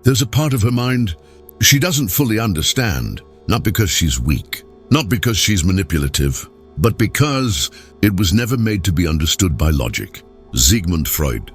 There's a part of her mind she doesn't fully understand, not because she's weak, not because she's manipulative, but because it was never made to be understood by logic. Sigmund Freud,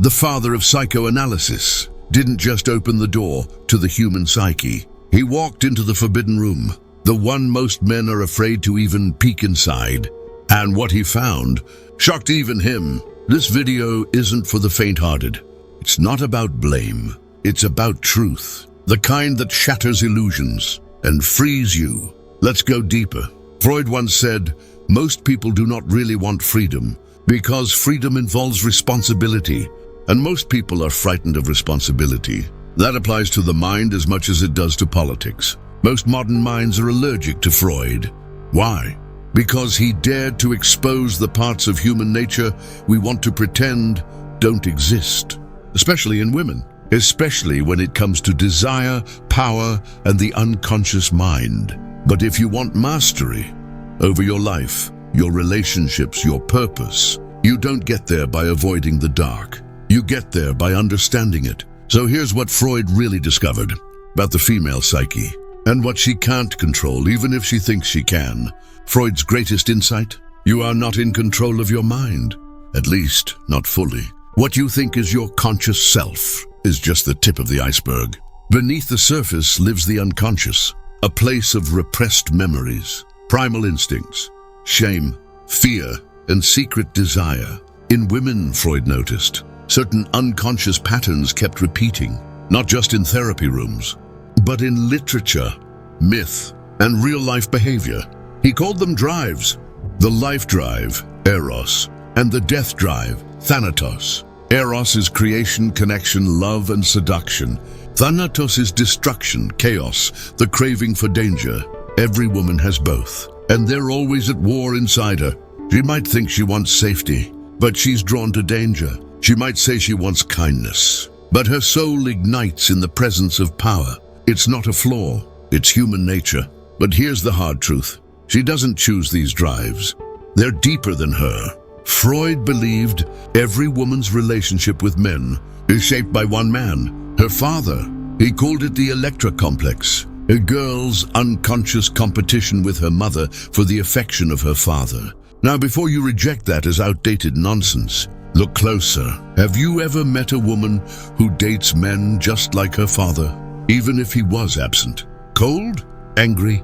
the father of psychoanalysis, didn't just open the door to the human psyche. He walked into the forbidden room, the one most men are afraid to even peek inside. And what he found shocked even him. This video isn't for the faint-hearted. It's not about blame. It's about truth, the kind that shatters illusions and frees you. Let's go deeper. Freud once said, most people do not really want freedom because freedom involves responsibility, and most people are frightened of responsibility. That applies to the mind as much as it does to politics. Most modern minds are allergic to Freud. Why? Because he dared to expose the parts of human nature we want to pretend don't exist, especially in women, especially when it comes to desire, power, and the unconscious mind. But if you want mastery over your life, your relationships, your purpose, you don't get there by avoiding the dark. You get there by understanding it. So here's what Freud really discovered about the female psyche and what she can't control, even if she thinks she can. Freud's greatest insight: you are not in control of your mind, at least not fully. What you think is your conscious self is just the tip of the iceberg. Beneath the surface lives the unconscious, a place of repressed memories, primal instincts, shame, fear, and secret desire. In women, Freud noticed, certain unconscious patterns kept repeating, not just in therapy rooms, but in literature, myth, and real-life behavior. He called them drives: the life drive, eros, and the death drive, thanatos. Eros is creation, connection, love, and seduction. Thanatos is destruction, chaos, the craving for danger. Every woman has both, and they're always at war inside her. She might think she wants safety, but she's drawn to danger. She might say she wants kindness, but her soul ignites in the presence of power. It's not a flaw, it's human nature. But here's the hard truth: she doesn't choose these drives. They're deeper than her. Freud believed every woman's relationship with men is shaped by one man, her father. He called it the Electra Complex, a girl's unconscious competition with her mother for the affection of her father. Now, before you reject that as outdated nonsense, look closer. Have you ever met a woman who dates men just like her father, even if he was absent? Cold? Angry?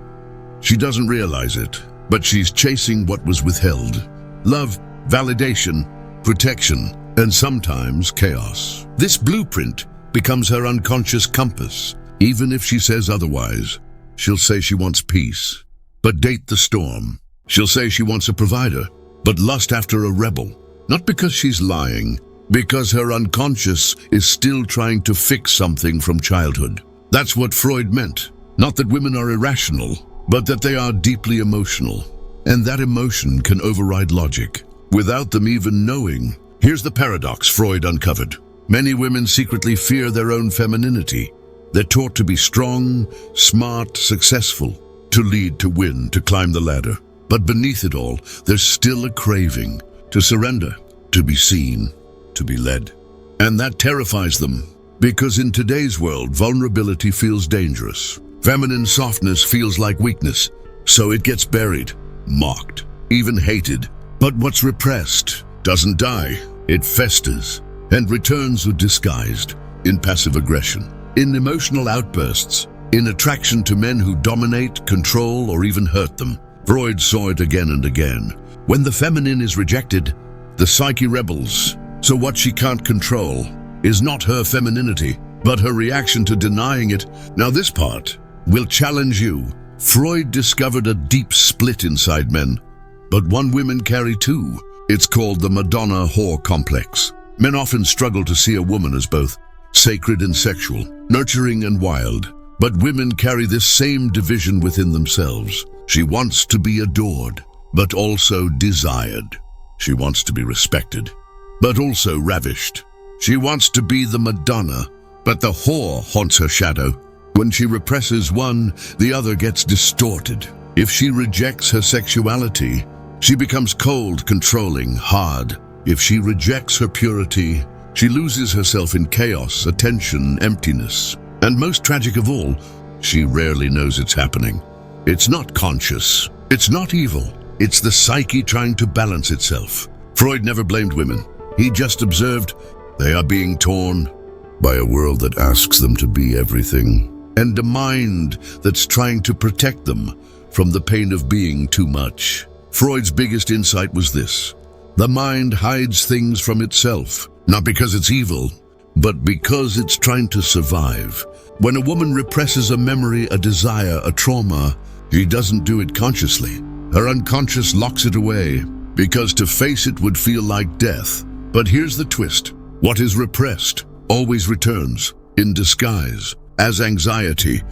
She doesn't realize it, but she's chasing what was withheld. Love, validation, protection, and sometimes chaos. This blueprint becomes her unconscious compass. Even if she says otherwise, she'll say she wants peace, but date the storm. She'll say she wants a provider, but lust after a rebel. Not because she's lying, because her unconscious is still trying to fix something from childhood. That's what Freud meant. Not that women are irrational, but that they are deeply emotional. And that emotion can override logic, without them even knowing. Here's the paradox Freud uncovered. Many women secretly fear their own femininity. They're taught to be strong, smart, successful, to lead, to win, to climb the ladder. But beneath it all, there's still a craving to surrender, to be seen, to be led. And that terrifies them, because in today's world, vulnerability feels dangerous. Feminine softness feels like weakness, so it gets buried, mocked, even hated. But what's repressed doesn't die. It festers and returns disguised in passive aggression, in emotional outbursts, in attraction to men who dominate, control, or even hurt them. Freud saw it again and again. When the feminine is rejected, the psyche rebels. So what she can't control is not her femininity, but her reaction to denying it. Now this part will challenge you. Freud discovered a deep split inside men, but women carry too. It's called the Madonna-Whore Complex. Men often struggle to see a woman as both sacred and sexual, nurturing and wild. But women carry this same division within themselves. She wants to be adored, but also desired. She wants to be respected, but also ravished. She wants to be the Madonna, but the whore haunts her shadow. When she represses one, the other gets distorted. If she rejects her sexuality, she becomes cold, controlling, hard. If she rejects her purity, She loses herself in chaos, attention, emptiness. And most tragic of all, she rarely knows it's happening. It's not conscious. It's not evil. It's the psyche trying to balance itself. Freud never blamed women. He just observed they are being torn by a world that asks them to be everything, and a mind that's trying to protect them from the pain of being too much. Freud's biggest insight was this: the mind hides things from itself, not because it's evil, but because it's trying to survive. When a woman represses a memory, a desire, a trauma, she doesn't do it consciously. Her unconscious locks it away, because to face it would feel like death. But here's the twist: what is repressed always returns, in disguise, as anxiety,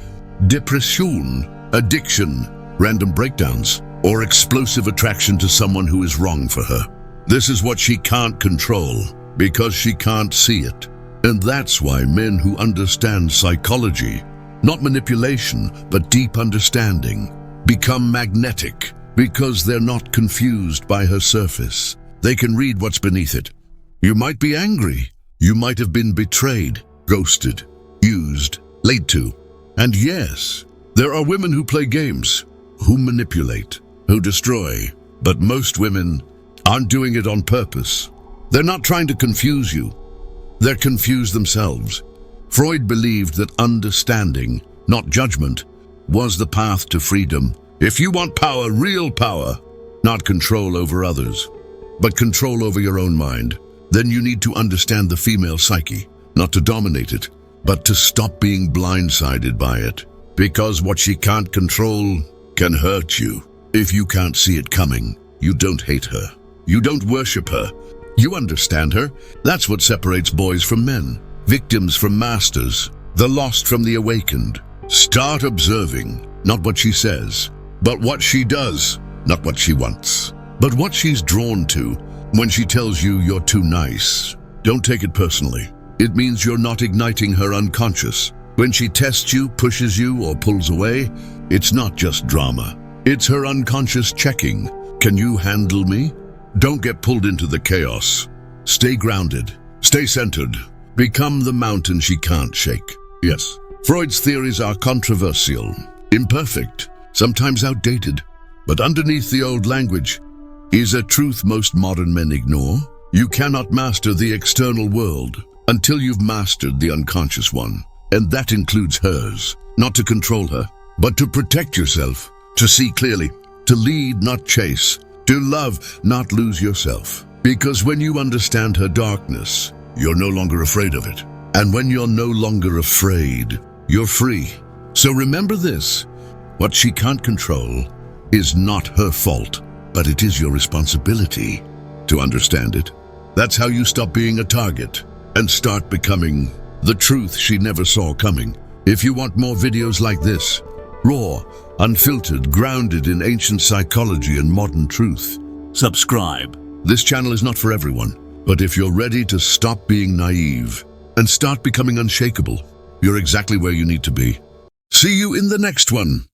depression, addiction, random breakdowns, or explosive attraction to someone who is wrong for her. This is what she can't control, because she can't see it. And that's why men who understand psychology, not manipulation, but deep understanding, become magnetic, because they're not confused by her surface. They can read what's beneath it. You might be angry. You might have been betrayed, ghosted, used, laid to. And yes, there are women who play games, who manipulate, who destroy. But most women aren't doing it on purpose. They're not trying to confuse you. They're confused themselves. Freud believed that understanding, not judgment, was the path to freedom. If you want power, real power, not control over others, but control over your own mind, then you need to understand the female psyche, not to dominate it, but to stop being blindsided by it. Because what she can't control can hurt you. If you can't see it coming, you don't hate her. You don't worship her. You understand her. That's what separates boys from men, victims from masters, the lost from the awakened. Start observing, not what she says, but what she does, not what she wants, but what she's drawn to. When she tells you you're too nice, don't take it personally. It means you're not igniting her unconscious. When she tests you, pushes you, or pulls away, it's not just drama. It's her unconscious checking. Can you handle me? Don't get pulled into the chaos. Stay grounded. Stay centered. Become the mountain she can't shake. Yes, Freud's theories are controversial, imperfect, sometimes outdated, but underneath the old language is a truth most modern men ignore. You cannot master the external world until you've mastered the unconscious one. And that includes hers. Not to control her, but to protect yourself, to see clearly, to lead, not chase, to love, not lose yourself. Because when you understand her darkness, you're no longer afraid of it. And when you're no longer afraid, you're free. So remember this: what she can't control is not her fault, but it is your responsibility to understand it. That's how you stop being a target and start becoming the truth she never saw coming. If you want more videos like this, raw, unfiltered, grounded in ancient psychology and modern truth, subscribe. This channel is not for everyone, but if you're ready to stop being naive and start becoming unshakable, you're exactly where you need to be. See you in the next one.